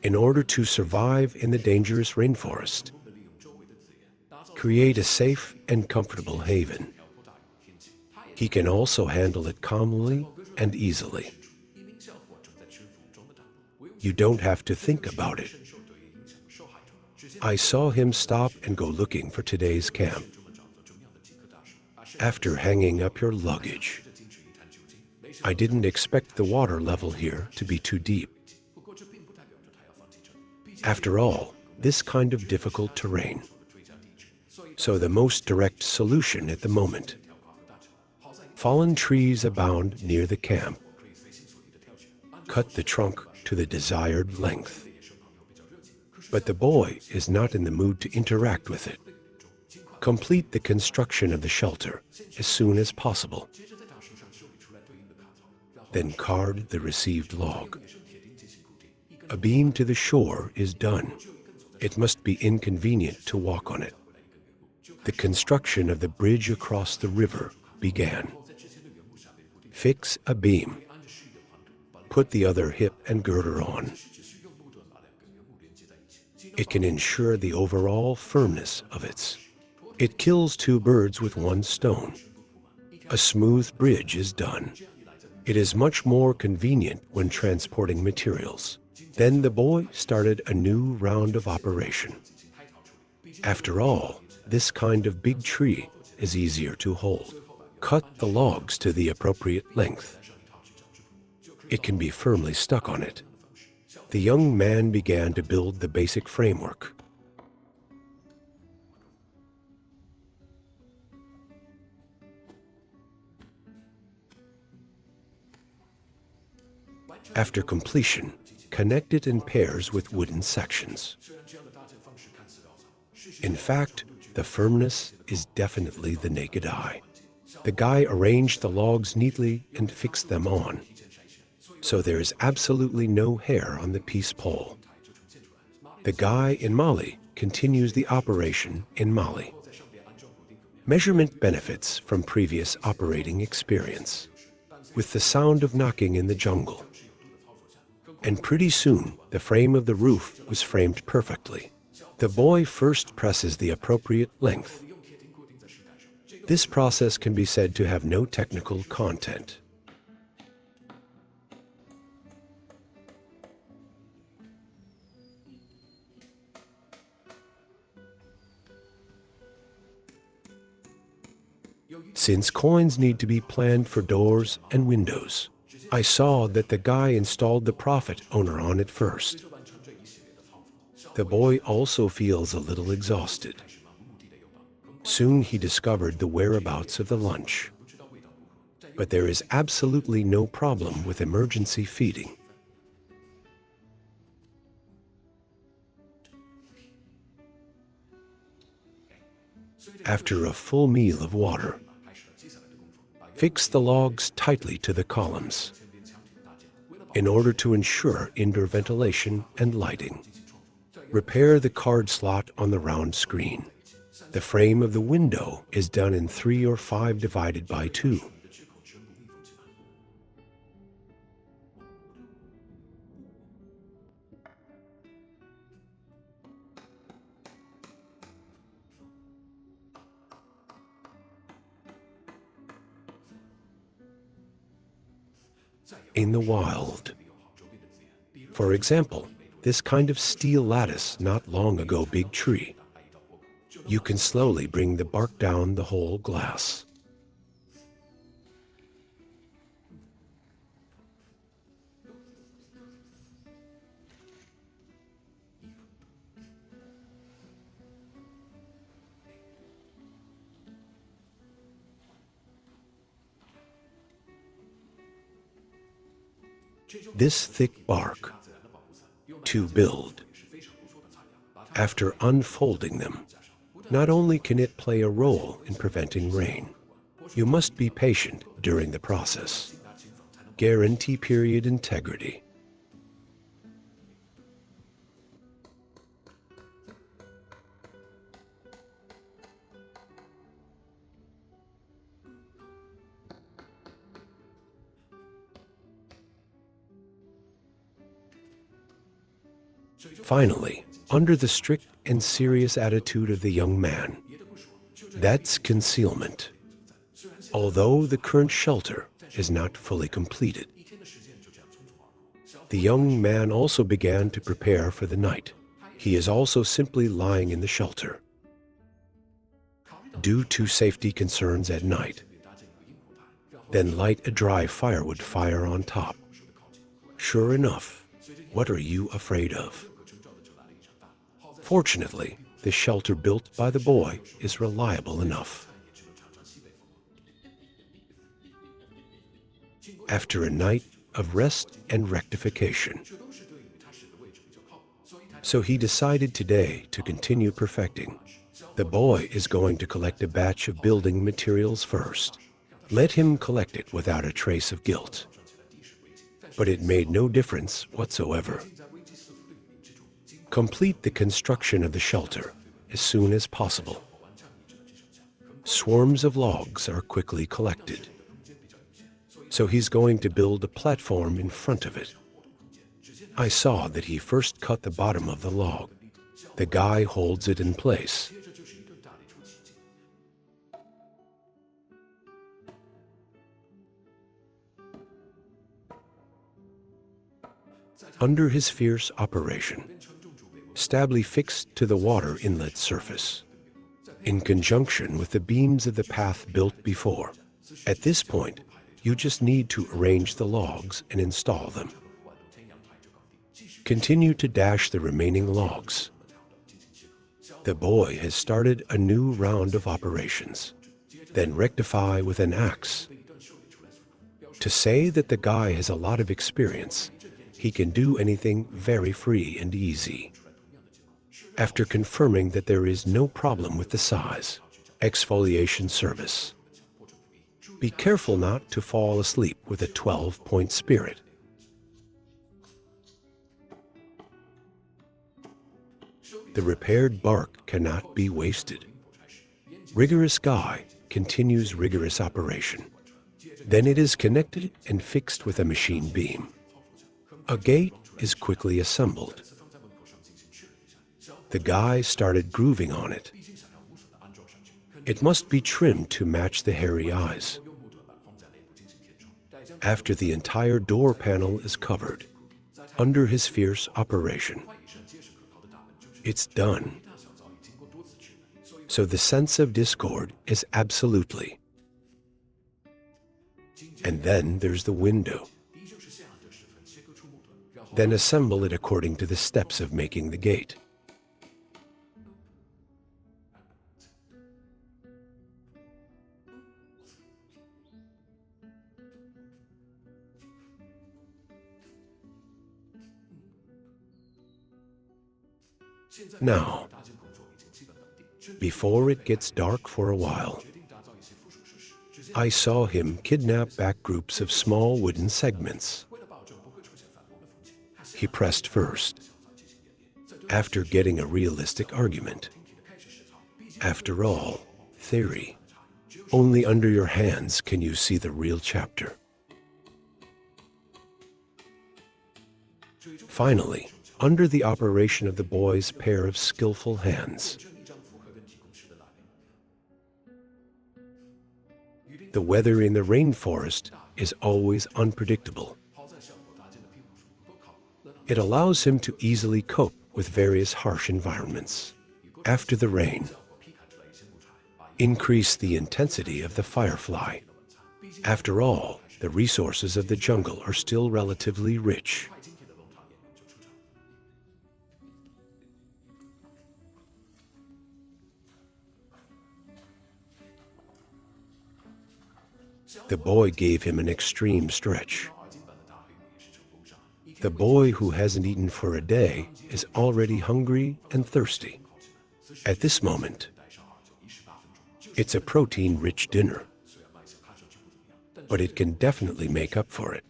In order to survive in the dangerous rainforest, create a safe and comfortable haven. He can also handle it calmly and easily. You don't have to think about it. I saw him stop and go looking for today's camp. After hanging up your luggage, I didn't expect the water level here to be too deep. After all, this kind of difficult terrain. So the most direct solution at the moment. Fallen trees abound near the camp. Cut the trunk to the desired length. But the boy is not in the mood to interact with it. Complete the construction of the shelter as soon as possible. Then card the received log. A beam to the shore is done. It must be inconvenient to walk on it. The construction of the bridge across the river began. Fix a beam. Put the other hip and girder on. It can ensure the overall firmness of it. It kills two birds with one stone. A smooth bridge is done. It is much more convenient when transporting materials. Then the boy started a new round of operation. After all, this kind of big tree is easier to hold. Cut the logs to the appropriate length. It can be firmly stuck on it. The young man began to build the basic framework. After completion, connect it in pairs with wooden sections. In fact, the firmness is definitely the naked eye. The guy arranged the logs neatly and fixed them on. So there is absolutely no hair on the peace pole. The guy in Mali continues the operation in Mali. Measurement benefits from previous operating experience, with the sound of knocking in the jungle. And pretty soon, the frame of the roof was framed perfectly. The boy first presses the appropriate length. This process can be said to have no technical content. Since coins need to be planned for doors and windows, I saw that the guy installed the Prophet owner on it first. The boy also feels a little exhausted. Soon he discovered the whereabouts of the lunch. But there is absolutely no problem with emergency feeding. After a full meal of water, fix the logs tightly to the columns in order to ensure indoor ventilation and lighting. Repair the card slot on the round screen. The frame of the window is done in 3 or 5 divided by 2. In the wild. For example, this kind of steel lattice not long ago big tree. You can slowly bring the bark down the whole glass. This thick bark to build. After unfolding them, not only can it play a role in preventing rain, you must be patient during the process. Guarantee period integrity. Finally, under the strict and serious attitude of the young man, that's concealment. Although the current shelter is not fully completed, the young man also began to prepare for the night. He is also simply lying in the shelter. Due to safety concerns at night, then light a dry firewood fire on top. Sure enough, what are you afraid of? Fortunately, the shelter built by the boy is reliable enough. After a night of rest and rectification, so he decided today to continue perfecting. The boy is going to collect a batch of building materials first. Let him collect it without a trace of guilt. But it made no difference whatsoever. Complete the construction of the shelter as soon as possible. Swarms of logs are quickly collected. So he's going to build a platform in front of it. I saw that he first cut the bottom of the log. The guy holds it in place. Under his fierce operation, stably fixed to the water inlet surface, in conjunction with the beams of the path built before. At this point, you just need to arrange the logs and install them. Continue to dash the remaining logs. The boy has started a new round of operations. Then rectify with an axe. To say that the guy has a lot of experience, he can do anything very free and easy. After confirming that there is no problem with the size, exfoliation service. Be careful not to fall asleep with a 12-point spirit. The repaired bark cannot be wasted. Rigorous guy continues rigorous operation. Then it is connected and fixed with a machine beam. A gate is quickly assembled. The guy started grooving on it. It must be trimmed to match the hairy eyes. After the entire door panel is covered, under his fierce operation, it's done. So the sense of discord is absolutely. And then there's the window. Then assemble it according to the steps of making the gate. Now, before it gets dark for a while, I saw him kidnap back groups of small wooden segments. He pressed first, after getting a realistic argument. After all, theory. Only under your hands can you see the real chapter. Finally, under the operation of the boy's pair of skillful hands, the weather in the rainforest is always unpredictable. It allows him to easily cope with various harsh environments. After the rain, increase the intensity of the firefly. After all, the resources of the jungle are still relatively rich. The boy gave him an extreme stretch. The boy who hasn't eaten for a day is already hungry and thirsty. At this moment, it's a protein-rich dinner, but it can definitely make up for it.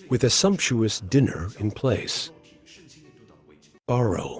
With a sumptuous dinner in place, borrow